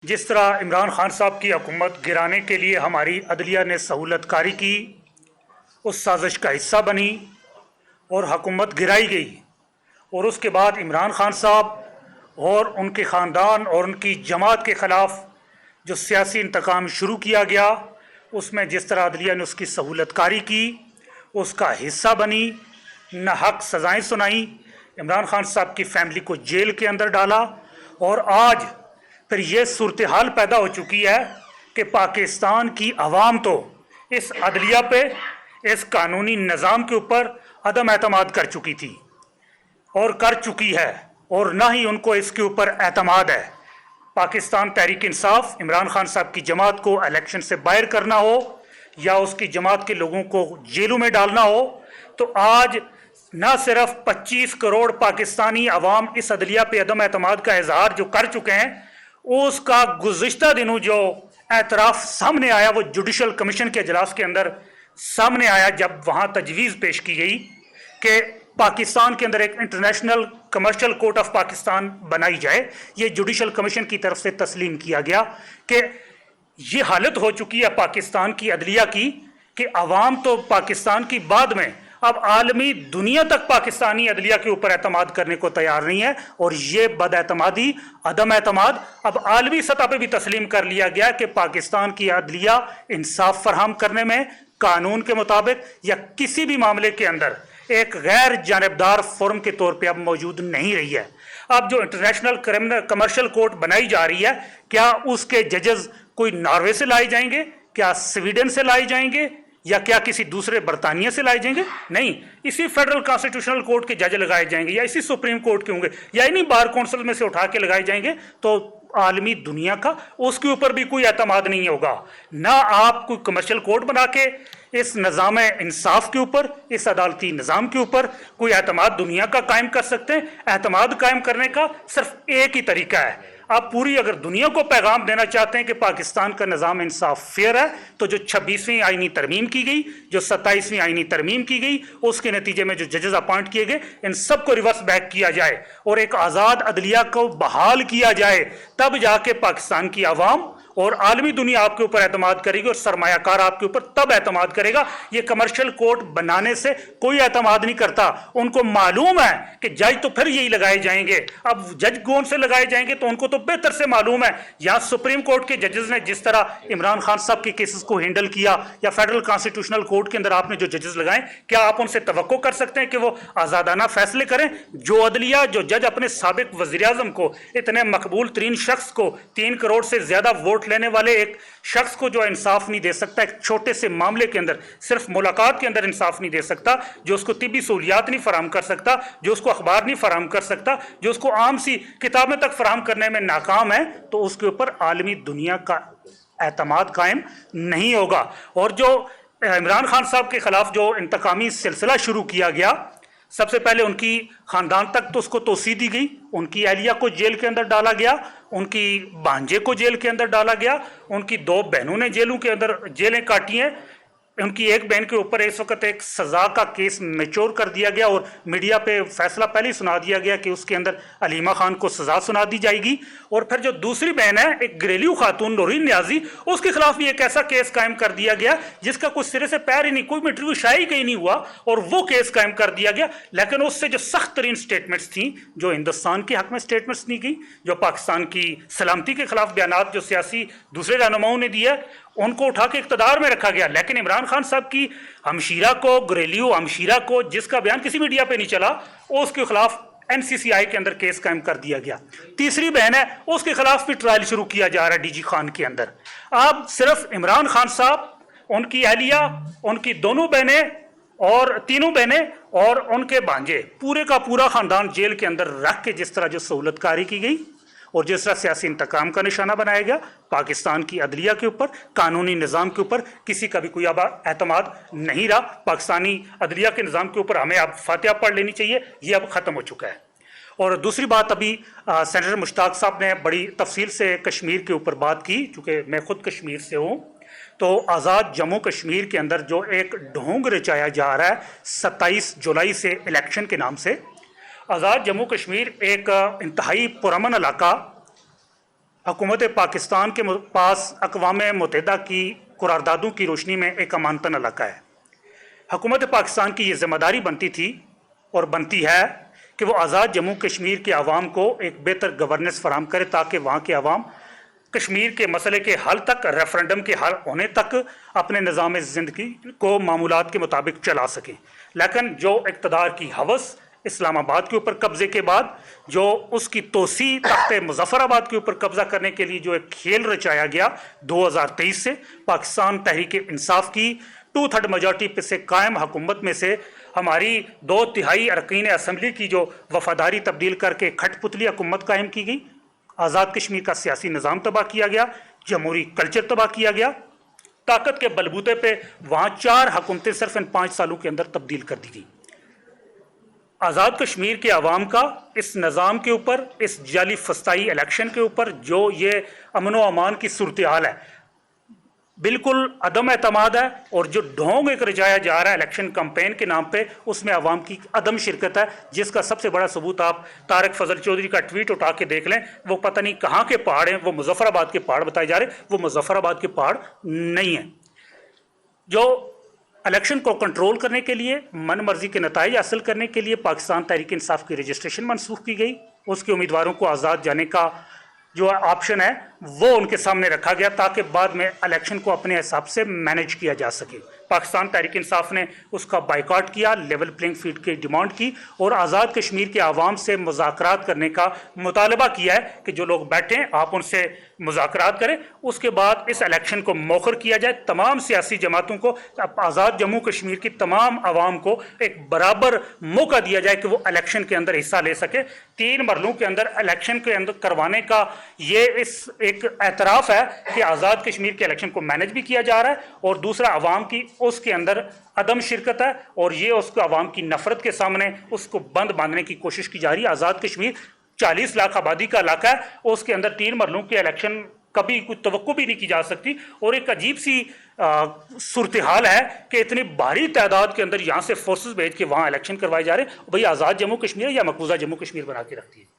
जिस तरह इमरान खान साहब की हुकूमत गिराने के लिए हमारी अदलिया ने सहूलत कारी की, उस साजिश का हिस्सा बनी और हुकूमत गिराई गई। और उसके बाद इमरान खान साहब और उनके ख़ानदान और उनकी जमात के ख़िलाफ़ जो सियासी इंतकाम शुरू किया गया, उसमें जिस तरह अदलिया ने उसकी सहूलत कारी की, उसका हिस्सा बनी, न हक सज़ाएँ सुनाई, इमरान खान साहब की फैमिली को जेल के अंदर डाला। और आज फिर ये सूरत हाल पैदा हो चुकी है कि पाकिस्तान की आवाम तो इस अदलिया पे, इस कानूनी निज़ाम के ऊपर अदम एतमाद कर चुकी थी और कर चुकी है, और ना ही उनको इसके ऊपर एतमाद है। पाकिस्तान तहरीक इंसाफ इमरान खान साहब की जमात को इलेक्शन से बाहर करना हो या उसकी जमात के लोगों को जेलों में डालना हो, तो आज न सिर्फ 25 करोड़ पाकिस्तानी अवाम इस अदलिया पे अदम एतमाद का इजहार जो कर चुके हैं, उसका गुज़िश्ता दिनों जो एतराफ़ सामने आया वो जुडिशल कमीशन के अजलास के अंदर सामने आया, जब वहाँ तजवीज़ पेश की गई कि पाकिस्तान के अंदर एक international commercial court of Pakistan बनाई जाए। ये जुडिशल कमीशन की तरफ से तस्लीम किया गया कि ये हालत हो चुकी है पाकिस्तान की अदलिया की कि अवाम तो पाकिस्तान की बाद में अब आलमी दुनिया तक पाकिस्तानी अदलिया के ऊपर एतमाद करने को तैयार नहीं है। और ये बदएतमादी, अदम एतमाद अब आलमी सतह पर भी तस्लीम कर लिया गया कि पाकिस्तान की अदलिया इंसाफ फराहम करने में कानून के मुताबिक या किसी भी मामले के अंदर एक गैर जानिबदार फोरम के तौर पे अब मौजूद नहीं रही है। अब जो इंटरनेशनल क्रिमिनल कमर्शियल कोर्ट बनाई जा रही है, क्या उसके जजेस कोई नॉर्वे से लाए जाएंगे, क्या स्वीडन से लाए जाएंगे, या क्या किसी दूसरे बरतानिया से लाए जाएंगे? नहीं, इसी फेडरल कॉन्स्टिट्यूशनल कोर्ट के जज लगाए जाएंगे या इसी सुप्रीम कोर्ट के होंगे या इन्हीं बार काउंसिल में से उठा के लगाए जाएंगे। तो आलमी दुनिया का उसके ऊपर भी कोई एतमाद नहीं होगा। ना आप कोई कमर्शियल कोर्ट बना के इस निज़ाम इंसाफ के ऊपर, इस अदालती निज़ाम के ऊपर कोई एतमाद दुनिया का कायम कर सकते हैं। एतमाद कायम करने का सिर्फ एक ही तरीका है। आप पूरी अगर दुनिया को पैगाम देना चाहते हैं कि पाकिस्तान का निज़ाम इंसाफ फेयर है, तो जो 26वीं आईनी तरमीम की गई, जो 27वीं आईनी तरमीम की गई, उसके नतीजे में जो जजेस अपॉइंट किए गए, इन सबको रिवर्स बैक किया जाए और एक आज़ाद अदलिया को बहाल किया जाए। तब जाके पाकिस्तान की आवाम और आलमी दुनिया आपके ऊपर एतमाद करेगी और सरमायाकार आपके ऊपर तब एतमाद करेगा। ये कमर्शियल कोर्ट बनाने से कोई एतमाद नहीं करता। उनको मालूम है कि जज तो फिर यही लगाए जाएंगे। अब जज कौन से लगाए जाएंगे तो उनको तो बेहतर से मालूम है। यहां सुप्रीम कोर्ट के जजेस ने जिस तरह इमरान खान साहब के केसेस को हैंडल किया, या फेडरल कॉन्स्टिट्यूशनल कोर्ट के अंदर आपने जो जजेस लगाए, क्या आप उनसे तवक्को कर सकते हैं कि वो आजादाना फैसले करें? जो अदलिया, जो जज अपने साबिक वज़ीर आज़म को, इतने मकबूल तरीन शख्स को, 3 करोड़ से ज्यादा वोट लेने वाले एक शख्स को जो इंसाफ नहीं दे सकता, एक छोटे से मामले के अंदर, सिर्फ मुलाकात के अंदर इंसाफ नहीं दे सकता, जो उसको तिब्बी सहूलियात नहीं फराहम कर सकता, जो उसको अखबार नहीं फराहम कर सकता, जो उसको आम सी किताबें तक फराहम करने में नाकाम है, तो उसके ऊपर आलमी दुनिया का एतमाद कायम नहीं होगा। और जो इमरान खान साहब के खिलाफ जो इंतकामी सिलसिला शुरू किया गया, सबसे पहले उनकी खानदान तक तो उसको तोसी दी गई, उनकी अहलिया को जेल के अंदर डाला गया, उनकी भांजे को जेल के अंदर डाला गया, उनकी 2 बहनों ने जेलों के अंदर जेलें काटी हैं। उनकी एक बहन के ऊपर इस वक्त एक सजा का केस मैच्योर कर दिया गया और मीडिया पे फैसला पहले ही सुना दिया गया कि उसके अंदर अलीमा खान को सजा सुना दी जाएगी। और फिर जो दूसरी बहन है, एक घरेलू खातून नौरीन न्याजी, उसके खिलाफ भी एक ऐसा केस कायम कर दिया गया जिसका कुछ सिरे से पैर ही नहीं, कोई इंटरव्यू शायद कहीं नहीं हुआ, और वो केस कायम कर दिया गया। लेकिन उससे जो सख्त तरीन स्टेटमेंट्स थी, जो हिंदुस्तान के हक में स्टेटमेंट्स नहीं की, जो पाकिस्तान की सलामती के खिलाफ बयानात जो सियासी दूसरे रहनुमाओं ने दिया, उनको उठा के इक़्तिदार में रखा गया। लेकिन इमरान खान साहब की हमशीरा को, घरेलू हमशीरा को, जिसका बयान किसी मीडिया पे नहीं चला, उसके खिलाफ एनसीसीआई के अंदर केस कायम कर दिया गया। तीसरी बहन है, उसके खिलाफ भी ट्रायल शुरू किया जा रहा है डीजी खान के अंदर। अब सिर्फ इमरान खान साहब, उनकी अहलिया, उनकी दोनों बहनें और तीनों बहनें और उनके भांजे, पूरे का पूरा खानदान जेल के अंदर रख के जिस तरह जो सहूलतकारी की गई और जिस तरह सियासी इंतकाम का निशाना बनाया गया पाकिस्तान की अदलिया के ऊपर, कानूनी निज़ाम के ऊपर, किसी का भी कोई अब एतमाद नहीं रहा। पाकिस्तानी अदलिया के निज़ाम के ऊपर हमें अब फातिहा पढ़ लेनी चाहिए, ये अब ख़त्म हो चुका है। और दूसरी बात, अभी सेनेटर मुश्ताक साहब ने बड़ी तफसील से कश्मीर के ऊपर बात की, चूँकि मैं खुद कश्मीर से हूँ। तो आज़ाद जम्मू कश्मीर के अंदर जो एक ढोंग रचाया जा रहा है 27 जुलाई से इलेक्शन के नाम से, आज़ाद जम्मू कश्मीर एक इंतहाई पुरअमन इलाका हुकूमत पाकिस्तान के पास अक़वाम मुत्तहिदा की कुरारदादों की रोशनी में एक अमानतन इलाका है। हुकूमत पाकिस्तान की ये ज़िम्मेदारी बनती थी और बनती है कि वो आज़ाद जम्मू कश्मीर के अवाम को एक बेहतर गवर्नेंस फराहम करे, ताकि वहाँ के अवाम कश्मीर के मसले के हल तक, रेफरेंडम के हल होने तक अपने निज़ाम ज़िंदगी को मामूलात के मुताबिक चला सकें। लेकिन जो इक़्तिदार की हवस इस्लामाबाद के ऊपर कब्ज़े के बाद, जो उसकी तोसी तख्त मुज़फ़्फ़राबाद के ऊपर कब्ज़ा करने के लिए जो एक खेल रचाया गया 2023 से, पाकिस्तान तहरीक इंसाफ की 2/3 मेजॉरिटी से कायम हुकूमत में से हमारी 2/3 अरकान असम्बली की जो वफादारी तब्दील करके खटपुतली हुकूमत कायम की गई, आज़ाद कश्मीर का सियासी निज़ाम तबाह किया गया, जमहूरी कल्चर तबाह किया गया, ताकत के बलबूते पे वहाँ 4 हुकूमतें सिर्फ इन 5 सालों के अंदर तब्दील कर दी गई। आज़ाद कश्मीर के अवाम का इस निज़ाम के ऊपर, इस जाली फस्ताई इलेक्शन के ऊपर जो ये अमन व अमान की सूरत हाल है, बिल्कुल अदम एतमाद है। और जो ढोंग एक रचाया जा रहा है इलेक्शन कैंपेन के नाम पे, उसमें अवाम की अदम शिरकत है, जिसका सबसे बड़ा सबूत आप तारक फजल चौधरी का ट्वीट उठा के देख लें। वो पता नहीं कहाँ के पहाड़ हैं, वो मुजफ्फराबाद के पहाड़ बताए जा रहे, वो मुजफ्फराबाद के पहाड़ नहीं हैं। जो इलेक्शन को कंट्रोल करने के लिए, मन मर्जी के नताइज हासिल करने के लिए पाकिस्तान तहरीक इंसाफ की रजिस्ट्रेशन मनसूख की गई, उसके उम्मीदवारों को आज़ाद जाने का जो ऑप्शन है वो उनके सामने रखा गया, ताकि बाद में इलेक्शन को अपने हिसाब से मैनेज किया जा सके। पाकिस्तान तहरीक इंसाफ ने उसका बाइकआउट किया, लेवल प्लेइंग फील्ड की डिमांड की और आज़ाद कश्मीर के आवाम से मुज़ाकरात करने का मुतालबा किया है कि जो लोग बैठें आप उनसे मुज़ाकरात करें। उसके बाद इस इलेक्शन को मौखर किया जाए, तमाम सियासी जमातों को, आज़ाद जम्मू कश्मीर की तमाम आवाम को एक बराबर मौका दिया जाए कि वो इलेक्शन के अंदर हिस्सा ले सके। 3 मरलों के अंदर इलेक्शन के अंदर करवाने का ये इस एक एतराफ़ है कि आज़ाद कश्मीर के इलेक्शन को मैनेज भी किया जा रहा है, और दूसरा आवाम की उसके अंदर अदम शिरकत है, और ये उसको आवाम की नफरत के सामने उसको बंद बांधने की कोशिश की जा रही है। आज़ाद कश्मीर 40 लाख आबादी का इलाका है, उसके अंदर 3 मरलों के इलेक्शन कभी कुछ तवक्को भी नहीं की जा सकती। और एक अजीब सी सूरत हाल है कि इतनी भारी तादाद के अंदर यहाँ से फोर्सेस भेज के वहाँ इलेक्शन करवाए जा रहे हैं। भाई आज़ाद जम्मू कश्मीर या मकबूजा जम्मू कश्मीर बना के रखती है।